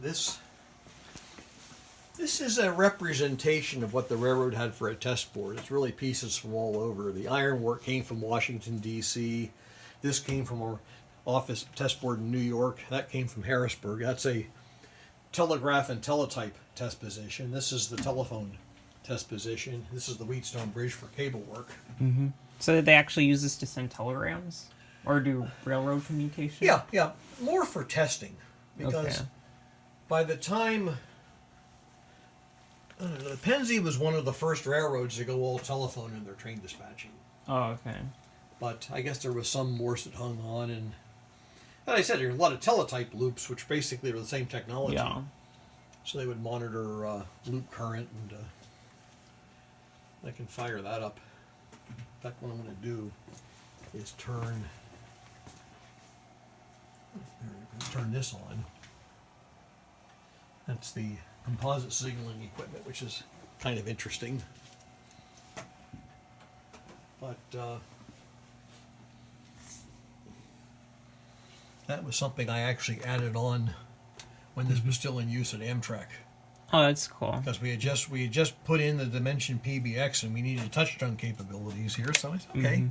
This is a representation of what the railroad had for a test board. It's really pieces from all over. The ironwork came from Washington, D.C. This came from our office test board in New York. That came from Harrisburg. That's a telegraph and teletype test position. This is the telephone test position. This is the Wheatstone Bridge for cable work. Mm-hmm. So did they actually use this to send telegrams? Or do railroad communication? Yeah. More for testing. Because by the time... I don't know, Pennsy was one of the first railroads to go all telephone in their train dispatching. Oh, okay. But I guess there was some Morse that hung on, and as I said, there are a lot of teletype loops, which basically are the same technology. Yeah. So they would monitor loop current, and I can fire that up. In fact, what I'm going to do is turn this on. That's the composite signaling equipment, which is kind of interesting. But that was something I actually added on when this was still in use at Amtrak. Oh, that's cool. Because we had just put in the Dimension PBX and we needed touchstone capabilities here, so I said, okay. Mm-hmm.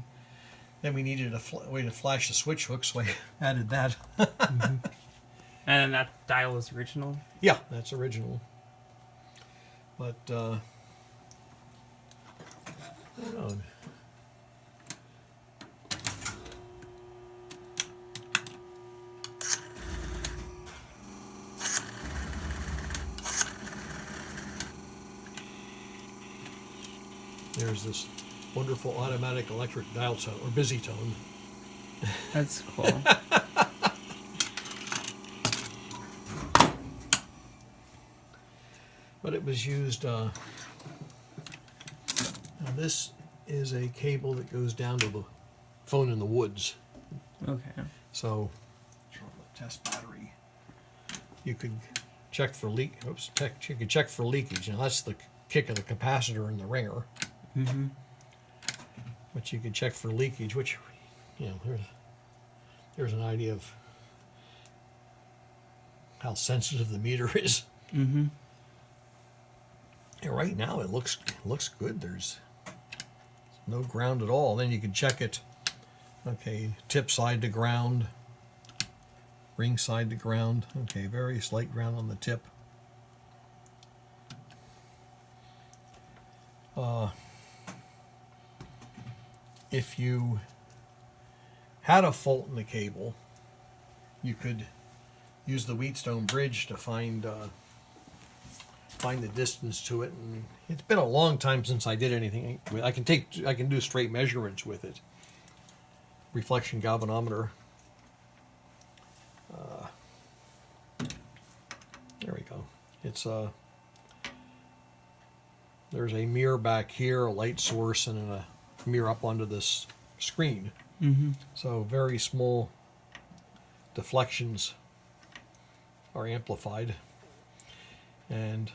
Then we needed a way to flash the switch hook, so I added that. Mm-hmm. And that dial is original? Yeah, that's original. But, I don't know. There's this wonderful automatic electric dial tone, or busy tone. That's cool. But it was used, now this is a cable that goes down to the phone in the woods. Okay. So, from the test battery, you could check for leak. You could check for leakage. Now that's the kick of the capacitor in the ringer. Mm-hmm. But you could check for leakage, which, there's an idea of how sensitive the meter is. Mm-hmm. And right now it looks good. There's no ground at all. Then you can check it. Okay, tip side to ground, ring side to ground. Okay, very slight ground on the tip. If you had a fault in the cable, you could use the Wheatstone Bridge to find the distance to it. And it's been a long time since I did anything. I can do straight measurements with it. Reflection galvanometer. There we go. It's there's a mirror back here, a light source, and a mirror up onto this screen. Mm-hmm. So very small deflections are amplified. And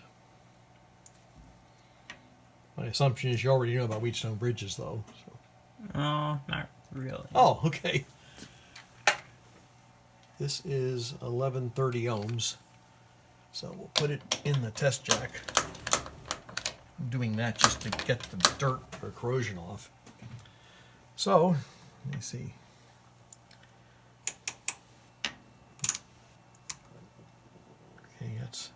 my assumption is you already know about Wheatstone bridges, though. So. Oh, not really. Oh, okay. This is 1130 ohms. So we'll put it in the test jack. I'm doing that just to get the dirt or corrosion off. So, let me see. Okay, that's...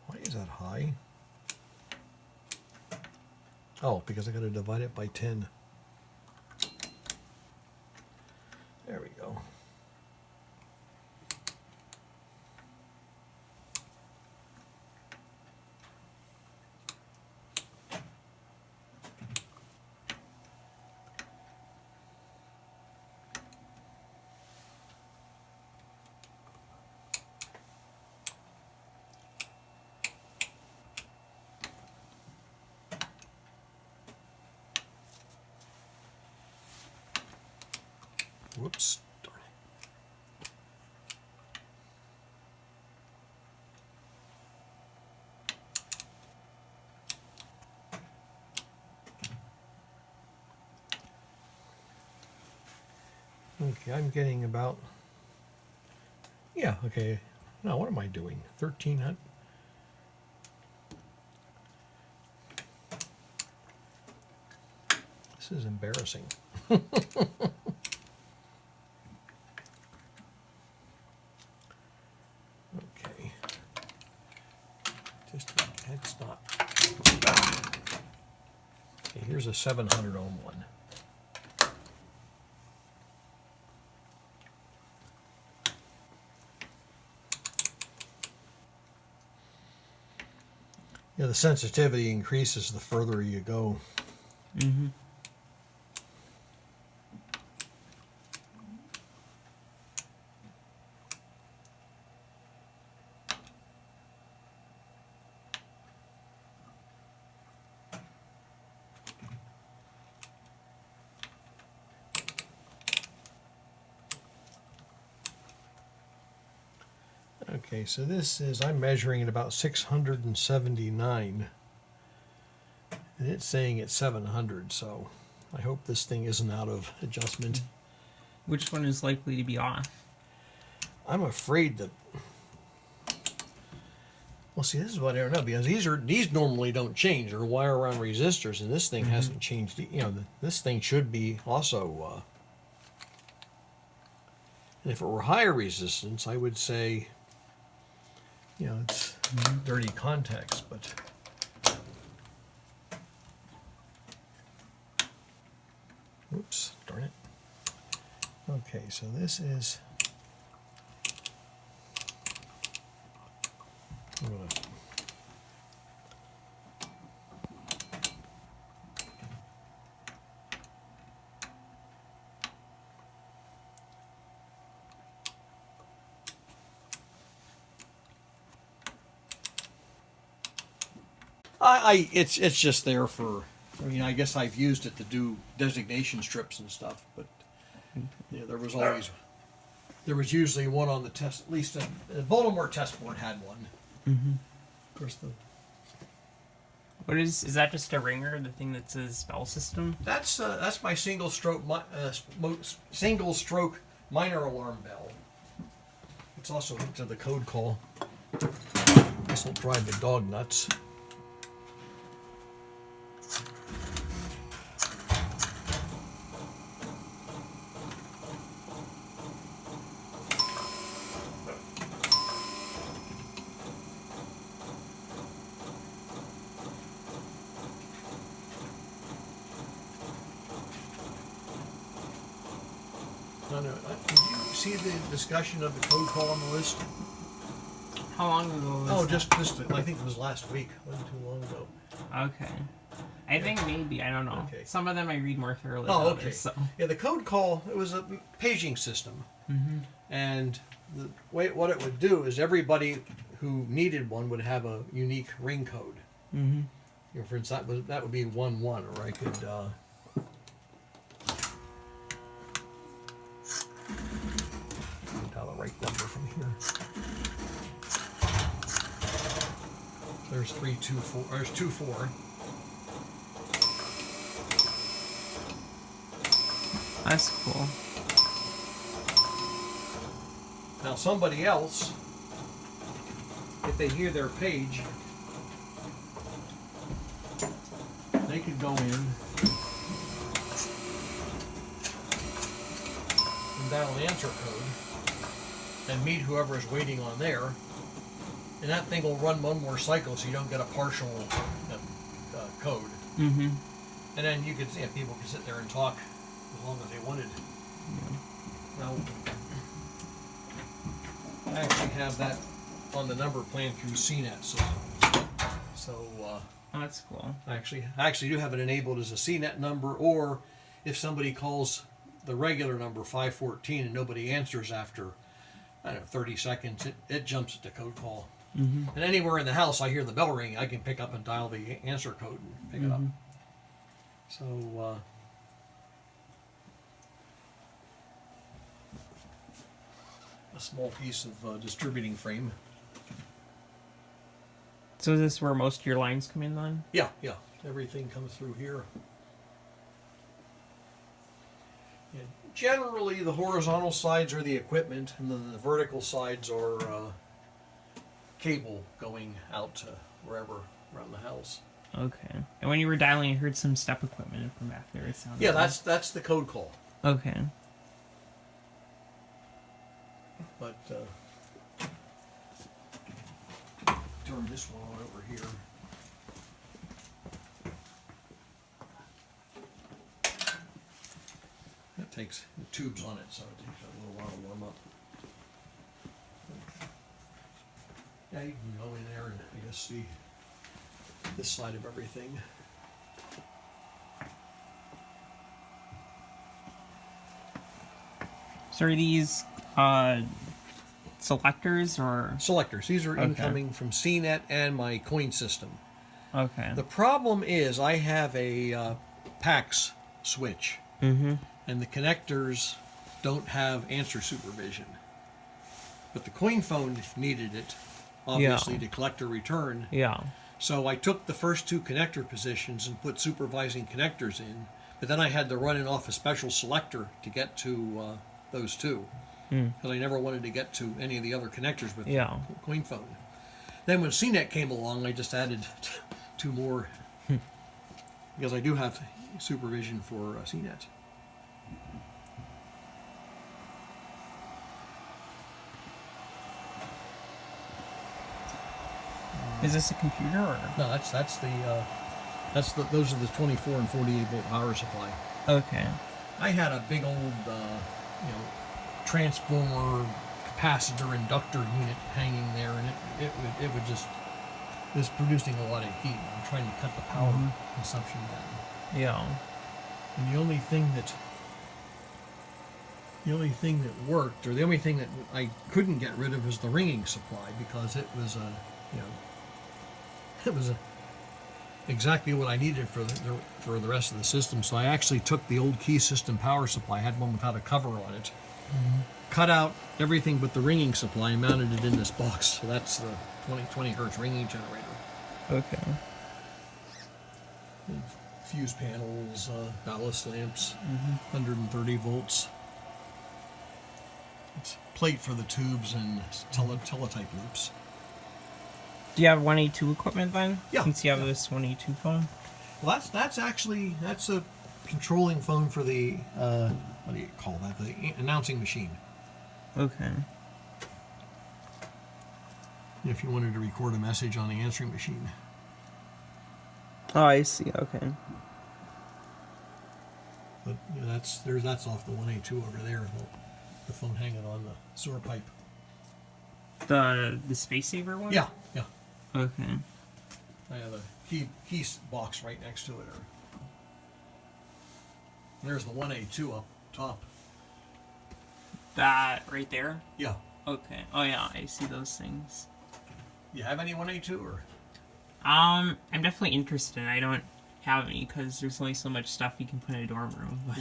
Why is that high? Oh, because I got to divide it by 10. There we go. Whoops. Darn it. Okay, I'm getting about Yeah, okay. Now, what am I doing? 1300? This is embarrassing. Okay. It's not. Okay, here's a 700 ohm one. Yeah, the sensitivity increases the further you go. Mm-hmm. Okay, so this is, I'm measuring at about 679. And it's saying it's 700, so I hope this thing isn't out of adjustment. Which one is likely to be off? I'm afraid that. Well, see, this is what I don't know, because these normally don't change. They're wire around resistors, and this thing hasn't changed. You know, this thing should be also. And if it were higher resistance, I would say, you know, it's dirty contacts, but. Oops, darn it. Okay, so this is. I'm gonna. It's just there for. I mean, I guess I've used it to do designation strips and stuff, but yeah, there was usually one on the test. At least the Baltimore test board had one. Mm-hmm. Of course, What is that? Just a ringer? The thing that says bell system? that's my single stroke minor alarm bell. It's also linked to the code call. This will drive the dog nuts. No, did you see the discussion of the code call on the list? How long ago was that? Just I think it was last week. Wasn't too long ago. Okay. I think maybe, I don't know. Okay. Some of them I read more thoroughly Oh, than okay. others, so. Yeah, the code call, it was a paging system. Mm-hmm. And the way what it would do is everybody who needed one would have a unique ring code. Mm-hmm. You know, for instance, that would be 1-1, or I could dial the right number from here. There's 324. There's 24. That's cool. Now somebody else, if they hear their page, they could go in and dial an answer code and meet whoever is waiting on there, and that thing will run one more cycle, so you don't get a partial code. Mm-hmm. And then you could, people could sit there and talk as long as they wanted. Yeah. Now, I actually have that on the number plan through CNET, so Oh, that's cool. I actually do have it enabled as a CNET number, or if somebody calls the regular number 514 and nobody answers after, I don't know, 30 seconds, it jumps at the code call. Mm-hmm. And anywhere in the house I hear the bell ring, I can pick up and dial the answer code and pick it up. So, a small piece of distributing frame. So is this where most of your lines come in then? Yeah. Everything comes through here. And Generally, the horizontal sides are the equipment, and then the vertical sides are cable going out to wherever around the house. Okay. And when you were dialing, you heard some step equipment from back there. It sounded Yeah, like. that's the code call. Okay. But turn this one on over here. That takes the tubes on it, so it takes a little while to warm up. Yeah, you can go in there and I guess see this side of everything. So are these selectors or? Selectors. These are Okay. incoming from CNET and my coin system. Okay. The problem is I have a PAX switch, and the connectors don't have answer supervision. But the coin phone needed it, obviously, Yeah. to collect or return. Yeah. So I took the first two connector positions and put supervising connectors in, but then I had to run it off a special selector to get to those two, because I never wanted to get to any of the other connectors with Yeah. the coin phone. Then when CNET came along, I just added two more, because I do have supervision for CNET. Is this a computer or? No, that's the those are the 24 and 48 volt power supply. Okay. I had a big old transformer capacitor inductor unit hanging there, and it would just it was producing a lot of heat. I'm trying to cut the power consumption down. Yeah. And the only thing that worked, or the only thing that I couldn't get rid of, was the ringing supply, because it was exactly what I needed for the rest of the system. So I actually took the old key system power supply, had one without a cover on it, cut out everything but the ringing supply, and mounted it in this box. So that's the 20 hertz ringing generator. Okay. Fuse panels, ballast lamps, 130 volts. It's plate for the tubes and teletype loops. Do you have 182 equipment then? Yeah. Since you have this 182 phone? Well, that's a controlling phone for the what do you call that? The announcing machine. Okay. If you wanted to record a message on the answering machine. Oh, I see. Okay. But that's off the 182 over there. The phone hanging on the sewer pipe. The Space Saver one? Yeah. Okay. I have a key box right next to it. There's the 182 up top. That right there? Yeah. Okay. Oh yeah, I see those things. You have any 182 or? I'm definitely interested. I don't have any because there's only so much stuff you can put in a dorm room. But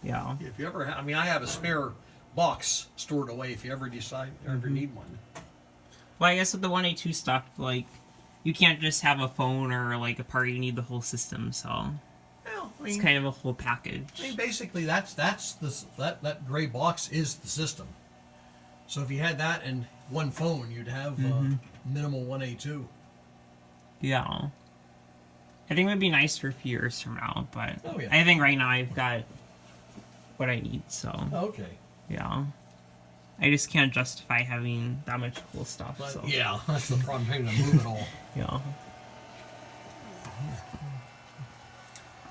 yeah. If you ever, I have a spare box stored away if you ever need one. Well, I guess with the 182 stuff, like, you can't just have a phone or like a part. You need the whole system. So Well, it's kind of a whole package. basically that gray box is the system. So if you had that and one phone, you'd have minimal 182. Yeah. I think it would be nice for a few years from now, but Oh, yeah. I think right now I've got what I need, so Okay. yeah. I just can't justify having that much cool stuff. But So yeah, that's the problem, having to move it all. yeah.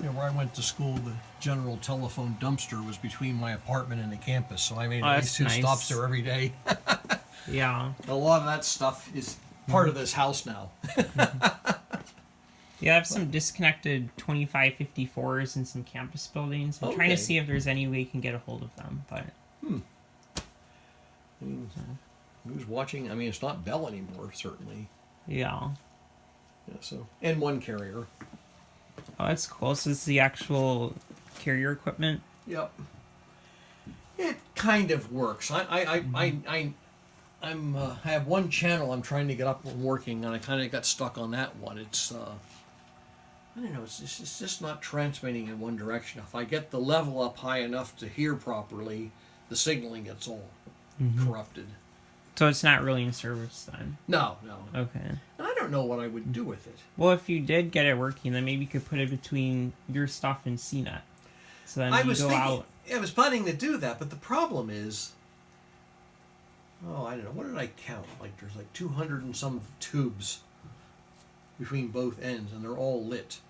Where I went to school, the general telephone dumpster was between my apartment and the campus, so I made Oh, at that's least 2 nice. stops there every day. Yeah. A lot of that stuff is part of this house now. Yeah, I have some disconnected 2554s in some campus buildings. I'm trying to Okay. see if there's any way you can get a hold of them, but I mean, who's watching? I mean, it's not Bell anymore, certainly. yeah. Yeah, so N1 carrier. Oh, that's cool. So this is the actual carrier equipment. Yep. It kind of works. I have one channel I'm trying to get up and working, and I kind of got stuck on that one. It's I don't know, it's just not transmitting in one direction. If I get the level up high enough to hear properly, the signaling gets all corrupted. So it's not really in service then? No. Okay. And I don't know what I would do with it. Well, if you did get it working, then maybe you could put it between your stuff and CNET. So then I you was go thinking, out. I was planning to do that, but the problem is, I don't know, what did I count? Like there's like 200 and some tubes between both ends, and they're all lit.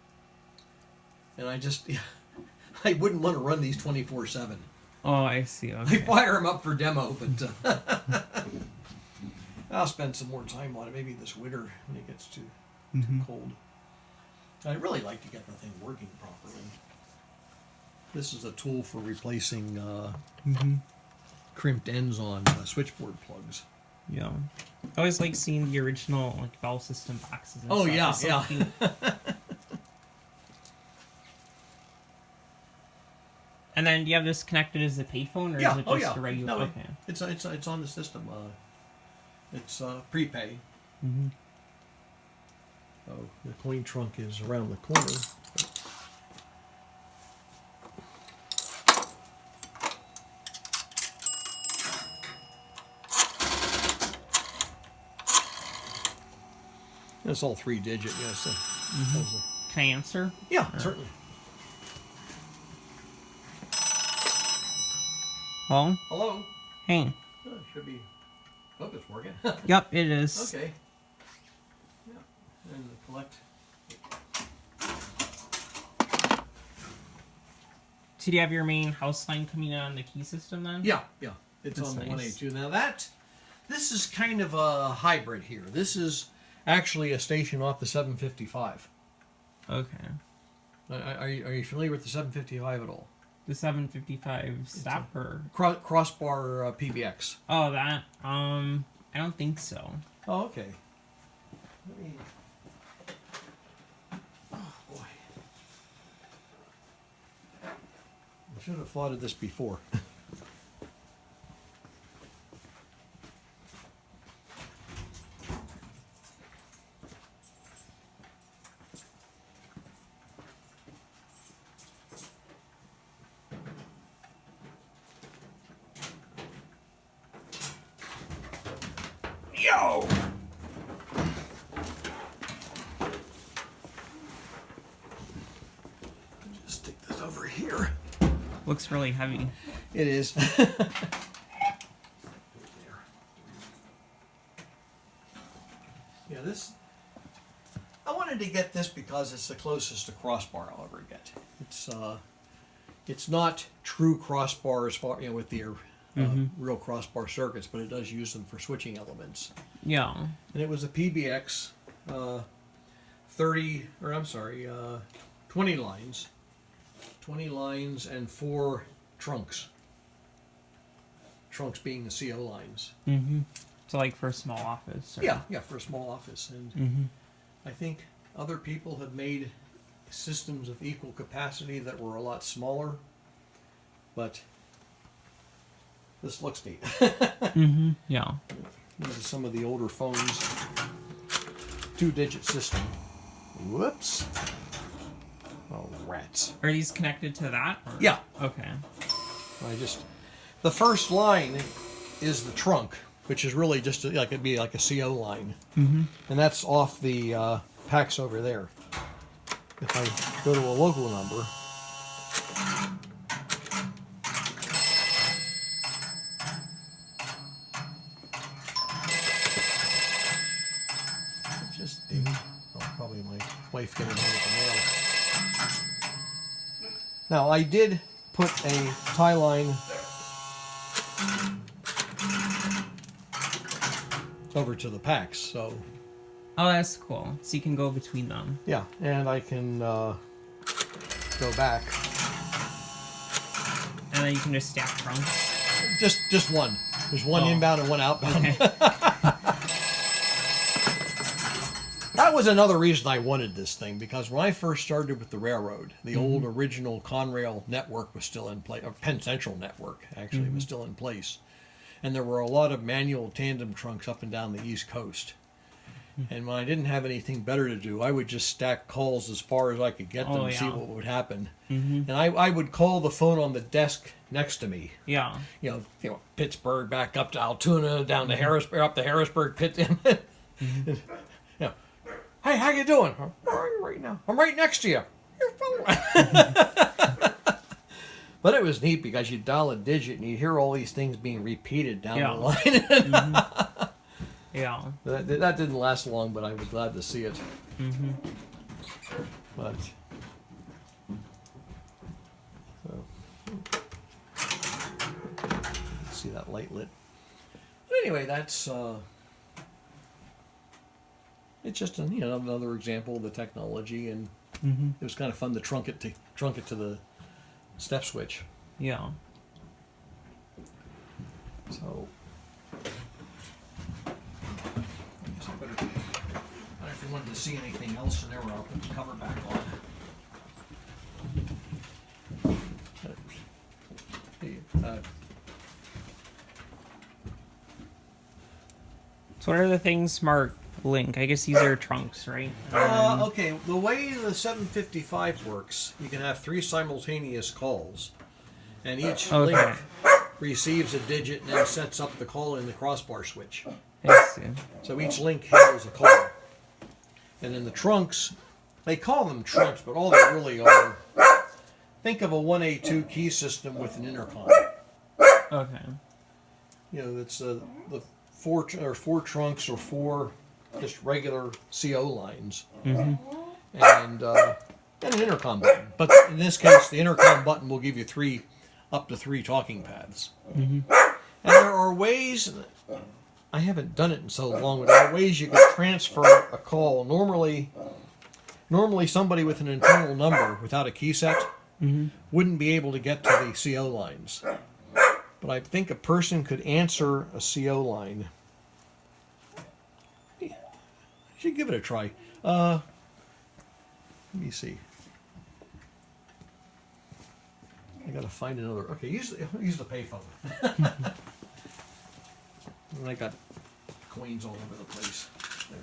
And I wouldn't want to run these 24/7. Oh, I see. I Okay. fire them up for demo, but I'll spend some more time on it. Maybe this winter when it gets too cold. I'd really like to get the thing working properly. This is a tool for replacing crimped ends on switchboard plugs. Yeah. I always like seeing the original like Bell System boxes. And Oh, stuff. yeah, It's so yeah. cute. And then, do you have this connected as a payphone, or is it just a regular? No, okay. it's on the system. It's prepay. Mm-hmm. Oh, the coin trunk is around the corner. It's all 3-digit, yes. Can I answer? Yeah, certainly. Well, Hello. hey. Oh, it should be. Hope it's working. Yep, it is. Okay. Yeah. And the collect. So do you have your main house line coming in on the key system then? Yeah. It's That's on the nice. 1A2. Now this is kind of a hybrid here. This is actually a station off the 755. Okay. Are you familiar with the 755 at all? The 755 stop or? Crossbar PBX. Oh, that. I don't think so. Oh, okay. Let me. Oh boy. I should have thought of this before. Yo! Just stick this over here. Looks really heavy. It is. Yeah, this. I wanted to get this because it's the closest to crossbar I'll ever get. It's not true crossbar as far with the real crossbar circuits, but it does use them for switching elements. Yeah. And it was a PBX 20 lines. 20 lines and 4 trunks. Trunks being the CO lines. Mm-hmm. So like for a small office. Or... Yeah, for a small office. And I think other people have made systems of equal capacity that were a lot smaller, but this looks neat. Yeah. These are some of the older phones. 2-digit system. Whoops. Oh, rats. Are these connected to that? Or... Yeah. Okay. The first line is the trunk, which is really just it'd be like a CO line. And that's off the packs over there. If I go to a local number, just ding. Oh, probably my wife getting home with the mail. Now I did put a tie line over to the packs, so Oh, that's cool. So you can go between them. yeah, and I can go back. And then you can just stack trunks. Just one. There's one inbound and one outbound. Okay. That was another reason I wanted this thing, because when I first started with the railroad, the old original Conrail network was still in place, or Penn Central network actually was still in place, and there were a lot of manual tandem trunks up and down the East Coast. And when I didn't have anything better to do, I would just stack calls as far as I could get them Oh, and see yeah. what would happen. Mm-hmm. And I would call the phone on the desk next to me. Yeah. You know, Pittsburgh back up to Altoona, down to Harrisburg, up to Harrisburg, you know, hey, how you doing? Where are you right now? I'm right next to you. Your phone. But it was neat because you'd dial a digit and you'd hear all these things being repeated down the line. Mm-hmm. Yeah. That didn't last long, but I was glad to see it. Mm-hmm. But see that light lit. But anyway, that's it's just another example of the technology, and it was kind of fun to trunk it to the step switch. Yeah. So I guess I better. I don't know if you wanted to see anything else in there, I'll put the cover back on. So what are the things Mark link? I guess these are trunks, right? Okay, the way the 755 works, you can have 3 simultaneous calls, and each link receives a digit and then sets up the call in the crossbar switch. I see. So each link handles a call. And in the trunks, they call them trunks, but all they really are, think of a 1A2 key system with an intercom. Okay. You know, it's the four trunks or 4 just regular CO lines, and an intercom button. But in this case, the intercom button will give you up to 3 talking paths. And there are ways. I haven't done it in so long, but there are ways you can transfer a call. Normally somebody with an internal number without a key set wouldn't be able to get to the CO lines. But I think a person could answer a CO line. I should give it a try. Let me see. I gotta find another. Okay, use the payphone. And I got coins all over the place. There.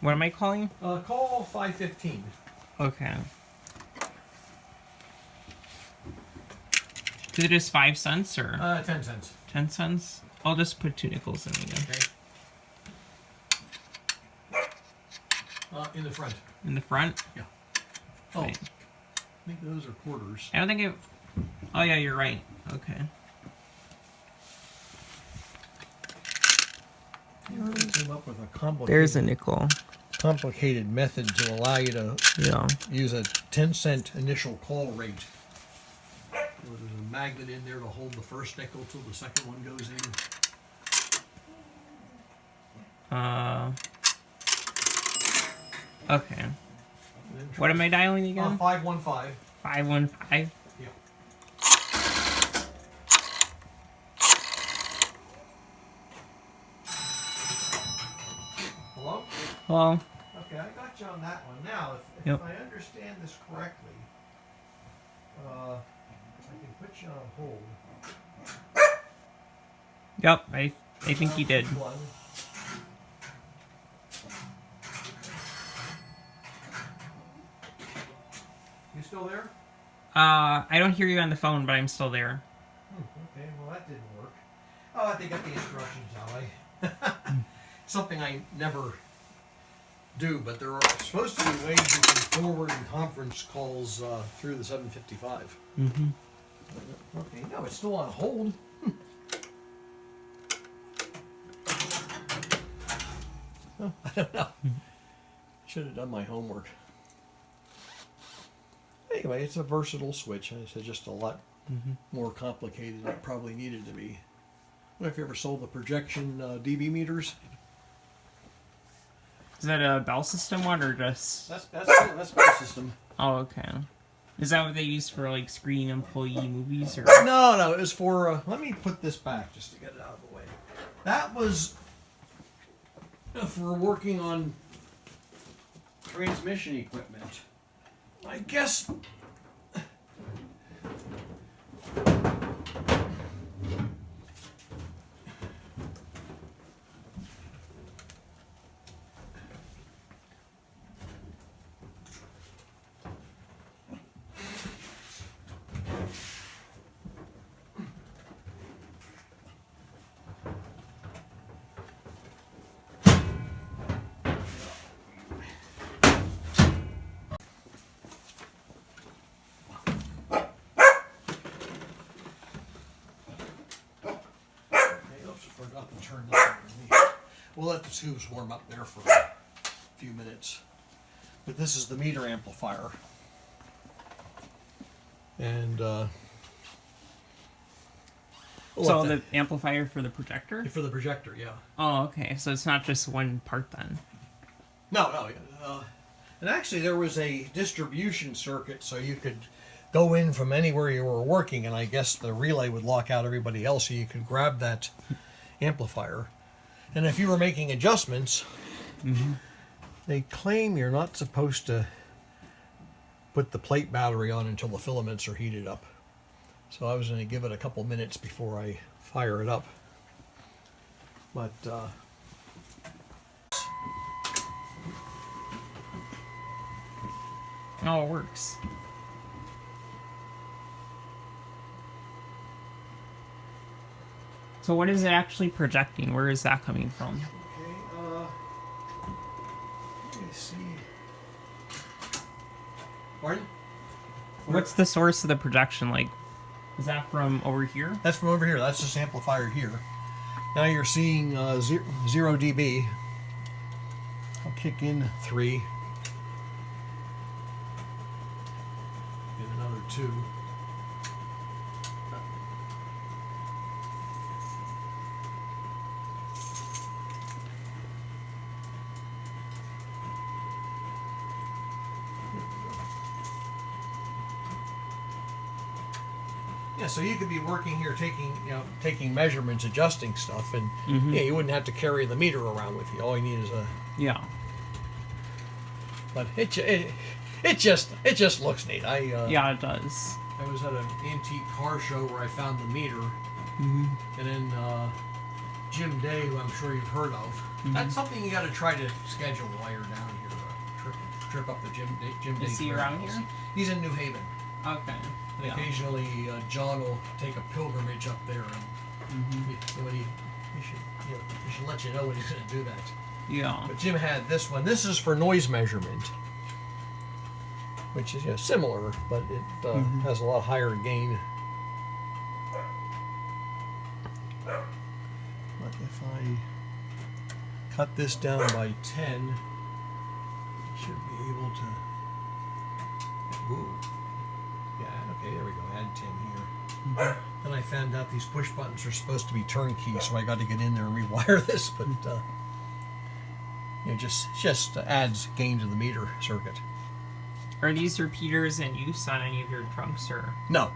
What am I calling? Call 515. Okay. Is it just 5 cents or 10 cents. 10 cents? I'll just put 2 nickels in again. Okay. In the front. In the front? Yeah. Oh, Right. I think those are quarters. I don't think it. Oh yeah, you're right. Okay. You really came up with a complicated. There's a nickel. Complicated method to allow you to use a 10-cent initial call rate. There's a magnet in there to hold the first nickel till the second one goes in. Okay. What am I dialing again? 515. 515. Yeah. Hello? Hello. Okay, I got you on that one. Now, if Yep. I understand this correctly, I can put you on hold. Yep, I think you did. One. You still there? I don't hear you on the phone, but I'm still there. Okay, well that didn't work. Oh, they got the instructions out. Something I never do, but there are supposed to be ways you can forward and conference calls through the 755. Mm-hmm. Okay, no, it's still on hold. Oh, I don't know. Should have done my homework. Anyway, it's a versatile switch. It's just a lot more complicated than it probably needed to be. I don't know if you ever sold the projection dB meters. Is that a Bell System one or just? That's my system. Oh, okay. Is that what they use for like screen employee movies or? No, it was for. Let me put this back just to get it out of the way. That was for working on transmission equipment. I guess. forgot to turn this underneath. We'll let the tubes warm up there for a few minutes. But this is the meter amplifier. And So the amplifier for the projector? for the projector, yeah. Oh, okay. So it's not just one part then. No. And actually, there was a distribution circuit, so you could go in from anywhere you were working, and I guess the relay would lock out everybody else, so you could grab that amplifier. And if you were making adjustments, they claim you're not supposed to put the plate battery on until the filaments are heated up. So I was going to give it a couple minutes before I fire it up. But Oh, it works. So what is it actually projecting? Where is that coming from? okay, let me see. Pardon? What's the source of the projection? Like, is that from over here? That's from over here. That's this amplifier here. Now you're seeing 0 dB. I'll kick in 3. And another 2. Yeah, so you could be working here, taking measurements, adjusting stuff, and yeah, you wouldn't have to carry the meter around with you. All you need is a. Yeah. But it just looks neat. Yeah, it does. I was at an antique car show where I found the meter, and then Jim Day, who I'm sure you've heard of. That's something you got to try to schedule while you're down here. Trip up the Jim Day. Is he around here? He's in New Haven. Okay. And Yeah. occasionally, John will take a pilgrimage up there, and he should let you know when he's going to do that. Yeah. But Jim had this one. This is for noise measurement, which is similar, but it has a lot higher gain. But if I cut this down by 10, I should be able to. Ooh. Yeah, okay, there we go. Add 10 here. Then I found out these push buttons are supposed to be turnkey, so I got to get in there and rewire this, but just adds gain to the meter circuit. Are these repeaters in use on any of your trunks, or? No.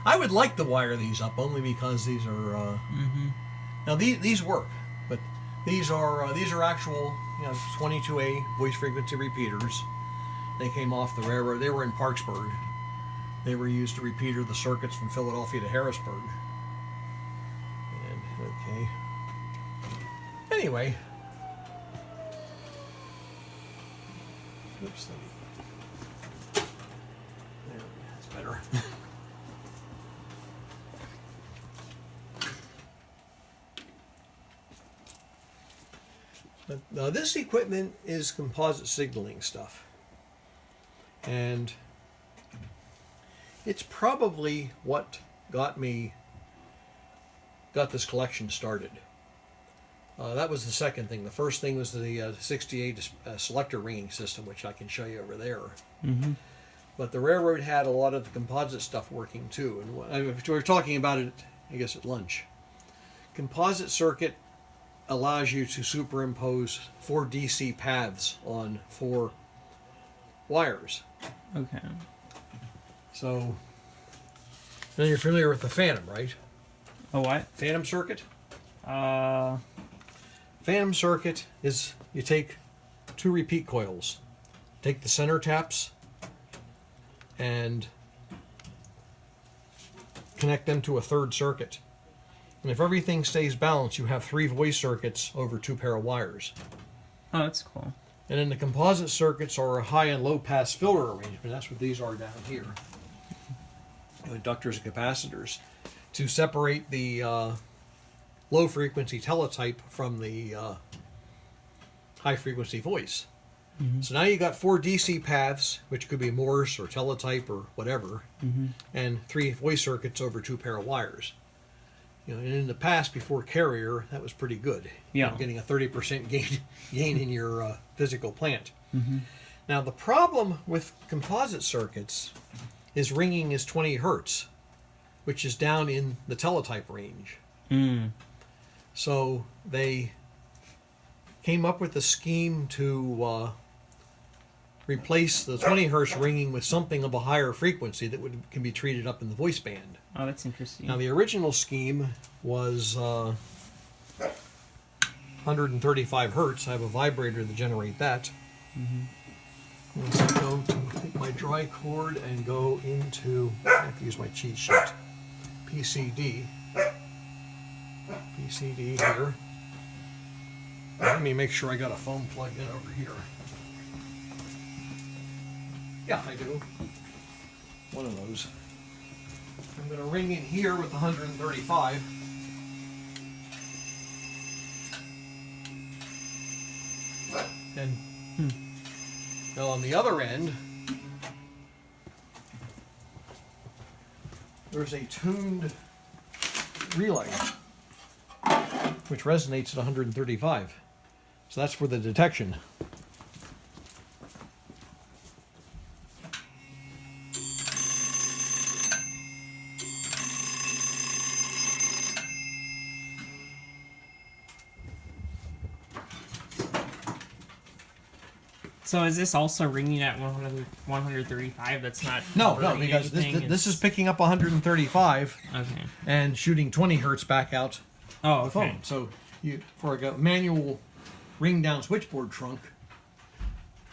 I would like to wire these up only because these are. Now these work, but these are actual 22A voice frequency repeaters. They came off the railroad. They were in Parksburg. They were used to repeater the circuits from Philadelphia to Harrisburg. And okay. Anyway. Oops. There, that's better. But now this equipment is composite signaling stuff. And it's probably what got this collection started. That was the second thing. The first thing was the 68 selector ringing system, which I can show you over there. But the railroad had a lot of the composite stuff working too. And we were talking about it, I guess, at lunch. Composite circuit allows you to superimpose 4 DC paths on 4 wires. Okay. So, then you're familiar with the phantom, right? A what? Phantom circuit? Uh, Phantom circuit is you take 2 repeat coils, take the center taps, and connect them to a third circuit. And if everything stays balanced, you have 3 voice circuits over 2 pair of wires. oh, that's cool. And then the composite circuits are a high and low pass filter arrangement. That's what these are down here. Inductors and capacitors to separate the low frequency teletype from the high frequency voice. So now you got 4 DC paths, which could be Morse or teletype or whatever, and 3 voice circuits over 2 pair of wires. You know, and in the past, before Carrier, that was pretty good. You Yeah. know, getting a 30% gain in your physical plant. Mm-hmm. Now, the problem with composite circuits is ringing is 20 hertz, which is down in the teletype range. Mm. So they came up with a scheme to replace the 20 hertz ringing with something of a higher frequency that can be treated up in the voice band. Oh, that's interesting. Now, the original scheme was 135 hertz. I have a vibrator to generate that. Mm-hmm. Let's go to take my dry cord and go into, I have to use my cheat sheet, PCD. PCD here. Let me make sure I got a phone plugged in over here. Yeah, I do. One of those. I'm going to ring in here with 135. And now on the other end, there's a tuned relay, which resonates at 135. So that's for the detection. So is this also ringing at 135? That's not No, burning because anything? this is picking up 135 Okay. and shooting 20 hertz back out Oh, the okay. phone. So for a manual ring down switchboard trunk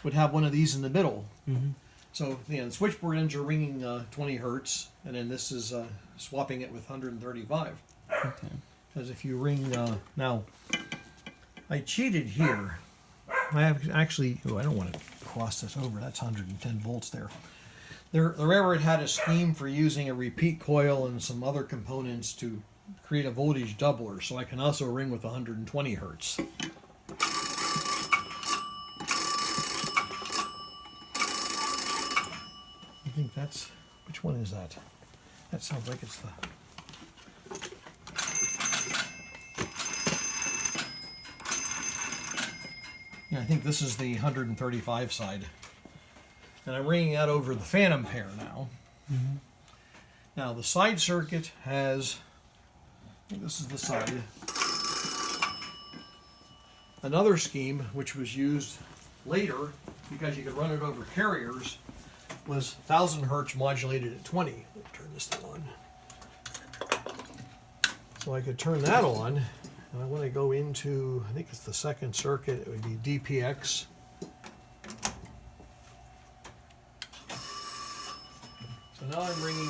would have one of these in the middle. Mm-hmm. So the switchboard ends are ringing 20 hertz, and then this is swapping it with 135. Okay. Because if you ring now, I cheated here. I have actually. Oh, I don't want to cross this over. That's 110 volts there. The railroad had a scheme for using a repeat coil and some other components to create a voltage doubler, so I can also ring with 120 hertz. I think that's, which one is that? That sounds like it's the, yeah, I think this is the 135 side. And I'm ringing out over the phantom pair now. Mm-hmm. Now the side circuit has, I think this is the side, another scheme which was used later because you could run it over carriers was 1000 hertz modulated at 20. Let me turn this thing on. So I could turn that on, and I want to go into, I think it's the second circuit, it would be DPX. So now I'm ringing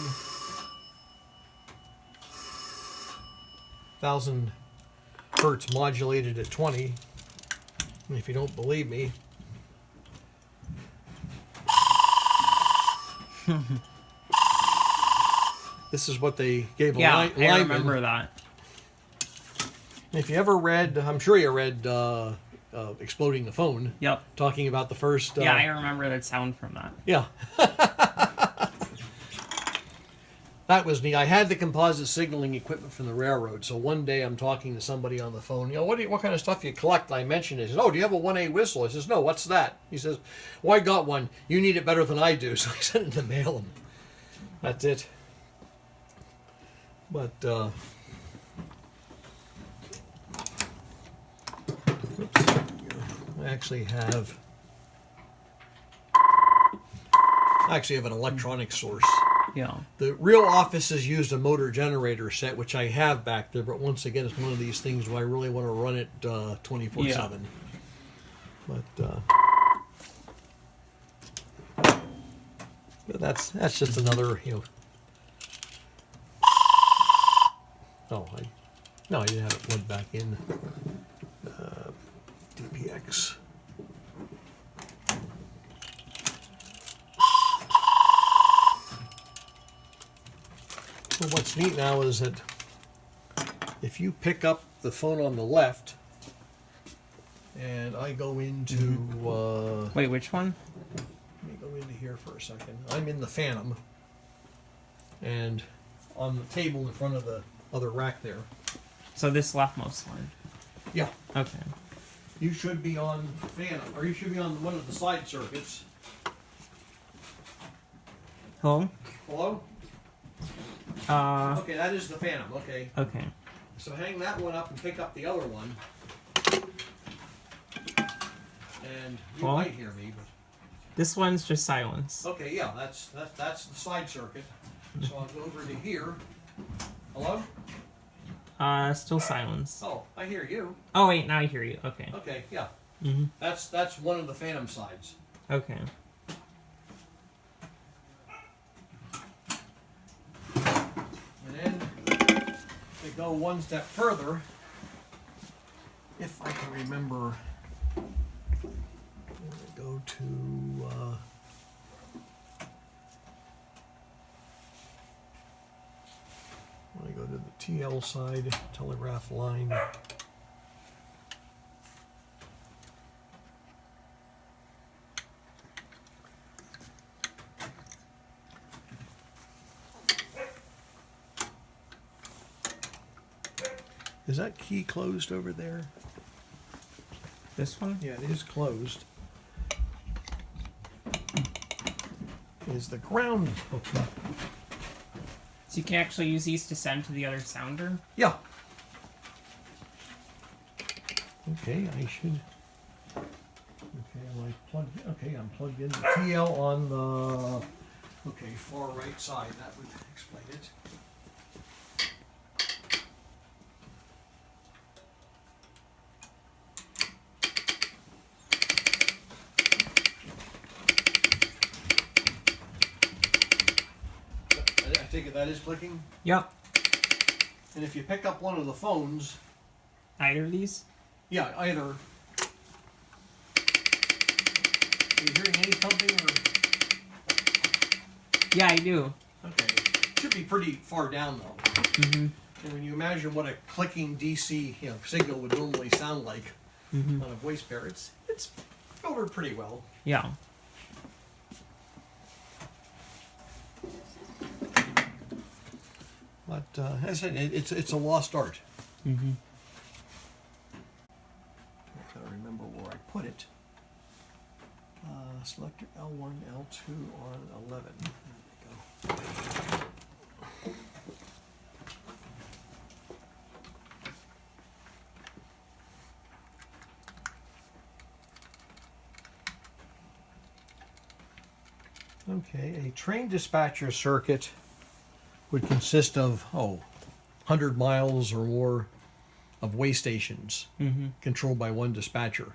1000 hertz modulated at 20. And if you don't believe me, this is what they gave a Yeah, lineman. I remember that. If you ever read, I'm sure you read Exploding the Phone, Yep. talking about the first... Yeah, I remember that sound from that. Yeah. That was neat. I had the composite signaling equipment from the railroad, so one day I'm talking to somebody on the phone. You know, what kind of stuff do you collect? I mentioned it. He says, oh, do you have a 1A whistle? I says, no, what's that? He says, well, I got one. You need it better than I do. So I sent it to mail him. That's it. But, oops, I actually have an electronic source. Yeah. The real offices used a motor generator set, which I have back there, but once again, it's one of these things where I really want to run it 24/7. But that's just another, you know. Oh, no, I didn't have it plugged back in. DPX. So what's neat now is that if you pick up the phone on the left, and I go into, Wait, which one? let me go into here for a second. I'm in the Phantom, and on the table in front of the other rack there, So this leftmost one. Yeah. Okay. You should be on Phantom, or you should be on one of the side circuits. Hello? Hello? Okay, that is the Phantom. Okay. Okay. So hang that one up and pick up the other one. And you Well, might hear me, but this one's just silence. okay, yeah, that's the side circuit. So I'll go over to here. Hello? Still silence. Oh, I hear you. Oh wait, now I hear you. Okay. Okay, yeah. Mm-hmm. That's one of the Phantom sides. Okay. And then they go one step further. If I can remember, go to when I go to the TL side, telegraph line. Is that key closed over there? This one? Yeah, it is closed. Is the ground hooked up? So you can actually use these to send to the other sounder? Yeah. Okay, I should. Okay, am I plugged? Okay, I'm plugged in the TL on the. Okay, far right side. That would explain it. I take it that is clicking. Yep. And if you pick up one of the phones, Either of these? yeah, either. Are you hearing any thumping or? Yeah, I do. Okay, should be pretty far down though. Mm-hmm. And when you imagine what a clicking DC signal would normally sound like Mm-hmm. on a voice pair, it's filtered pretty well. Yeah. But as I said, it's a lost art. Mm-hmm. I gotta remember where I put it. Select your L1, L2 on 11. There we go. Okay, a train dispatcher circuit would consist of 100 miles or more of way stations Mm-hmm. controlled by one dispatcher.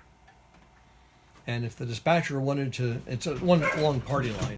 And if the dispatcher wanted to, it's a one long party line.